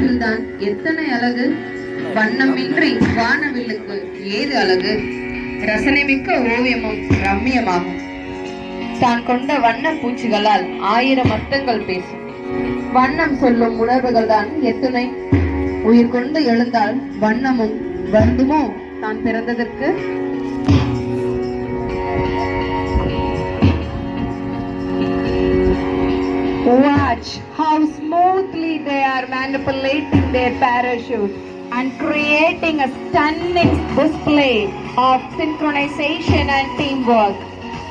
கோவில்தான் எத்தனை அழகு! வண்ணமின்றி வானவில்லுக்கு ஏது அழகு! ரசனை மிக்க ஓவியமும் ரம்மியமாகும். தான் கொண்ட வண்ண பூச்சிகளால் 1000 அர்த்தங்கள் பேசும். வண்ணம் சொல்லும் உணர்வுகள் தான் எத்துணை! உயிர் கொண்டு எழுந்தால் வண்ணமும் வருந்துமோ தான் பிறந்ததற்கு? Watch how smoothly they are manipulating their parachute and creating a stunning display of synchronization and teamwork.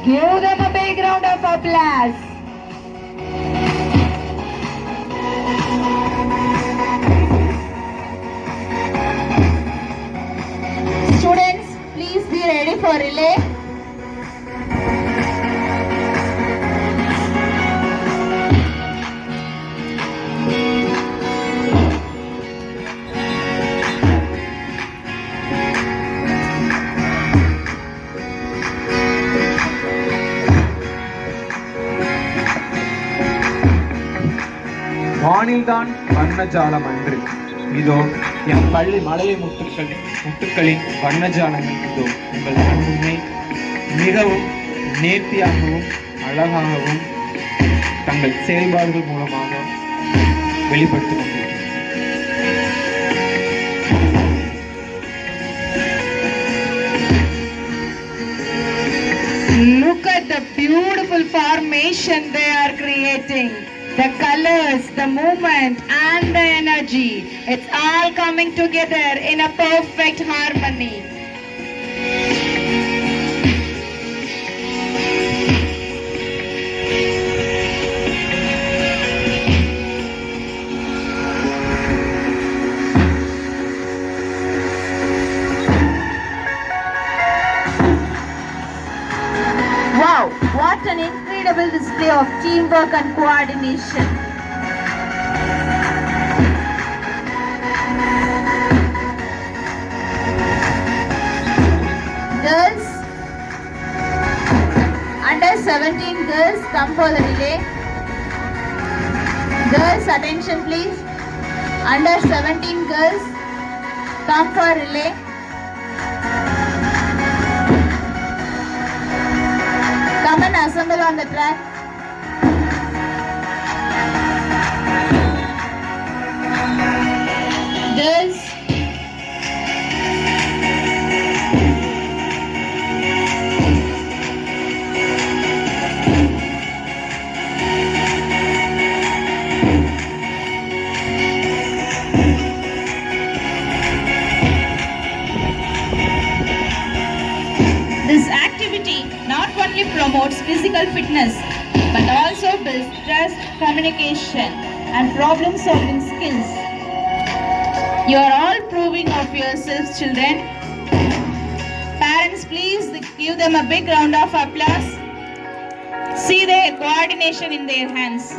Give them a big round of applause. Students, please be ready for relay. வானில்தான் வண்ணஜாலம் அன்று இதோ என் பள்ளி மழலை முத்துக்களின் வண்ணஜாலங்கள் இதோ உங்கள் கண்முன்னே மிகவும் நேர்த்தியாகவும் அழகாகவும் தங்கள் செயல்பாடுகள் மூலமாக வெளிப்படுத்திக் கொண்டிருக்கிறது. Look at the beautiful formation they are creating. The colors, the movement and the energy, it's all coming together in a perfect harmony. Wow, what an incredible display of teamwork and coordination. Girls, under 17 girls come for the relay. Girls, attention please. Under 17 girls come for relay. Come and assemble on the track. Girls, this activity not only promotes physical fitness but also builds trust, communication and problem solving skills. You are all proving of yourselves, children. Parents, please give them a big round of applause. See their coordination in their hands.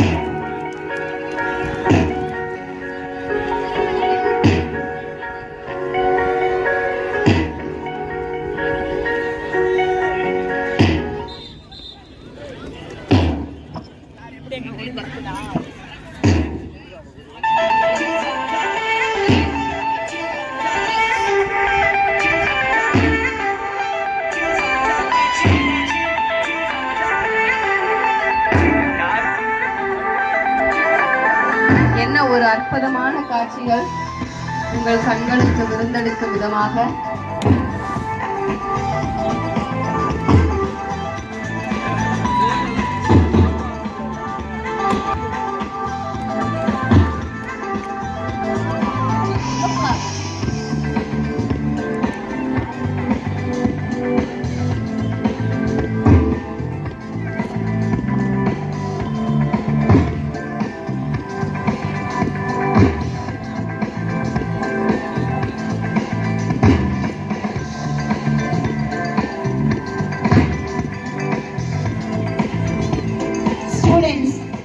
என்ன ஒரு அற்புதமான காட்சிகள்! உங்கள் கண்களுக்கு விருந்தளிக்கும் விதமாக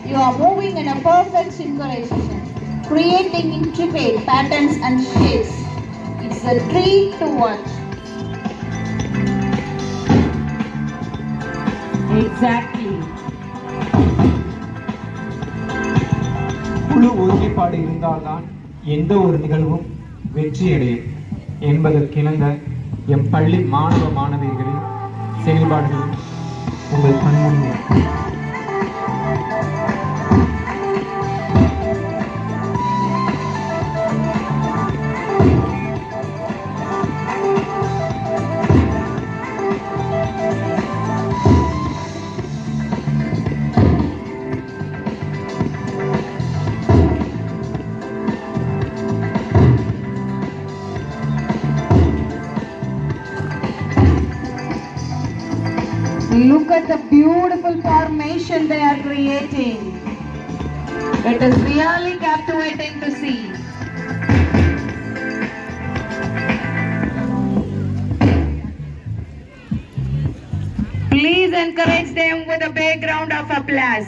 You are moving in a perfect synchronization, creating intricate patterns and shapes. It's a treat to watch. Exactly. குழு ஒருமைப்பாடு இருந்தால்தான் எந்த ஒரு நிகழ்வும் வெற்றியடையும் என்பதற்கிணங்க எம் பள்ளி மாணவ மாணவியர்களின் செயல்பாடுகள் உங்கள் கண்முன்னே. Look at the beautiful formation they are creating. It is really captivating to see. Please encourage them with a big round of applause.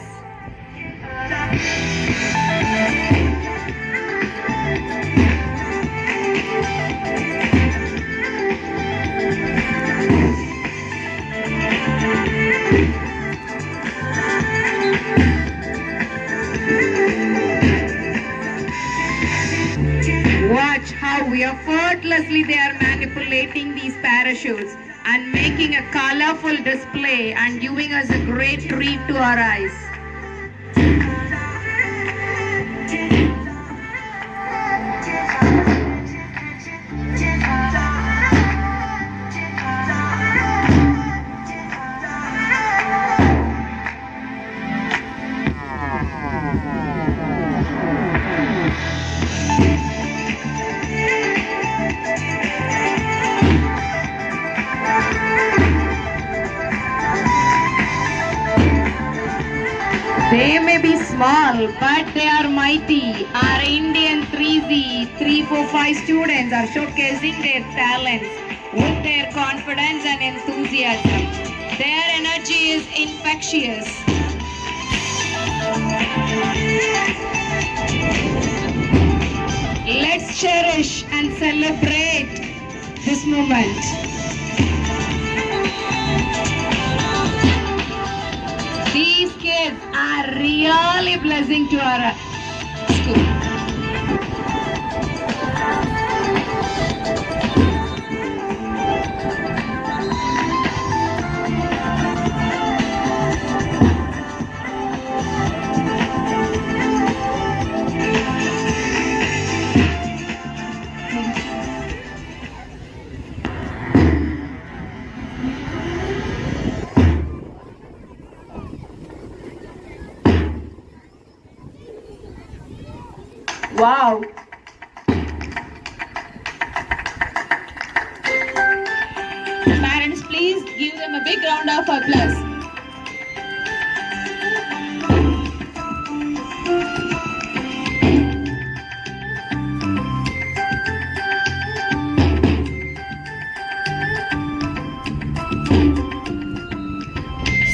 Watch how effortlessly they are manipulating these parachutes and making a colorful display and giving us a great treat to our eyes. They may be small, but they are mighty. Our Indian 3Z, 345 students are showcasing their talents with their confidence and enthusiasm. Their energy is infectious. Let's cherish and celebrate this moment. These kids are really blessing to our school. Wow! Parents, please give them a big round of applause.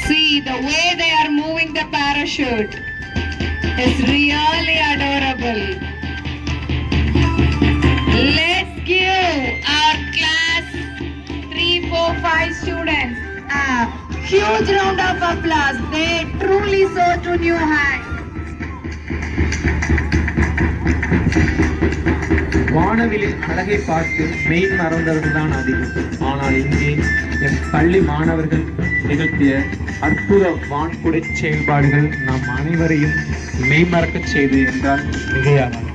See the way they are moving the parachute is really adorable. Let's give our class 345 students a huge round of applause. They truly soar to new heights. வானவிலின் அழகை பார்த்து மெய் மறந்தவர்கள்தான் அதிகம். ஆனால் இங்கே என் பள்ளி மாணவர்கள் நிகழ்த்திய அற்புத வான்குடை செயல்பாடுகள் நாம் அனைவரையும் மெய்மறக்கச் செய்து என்றால் மிகையாகும்.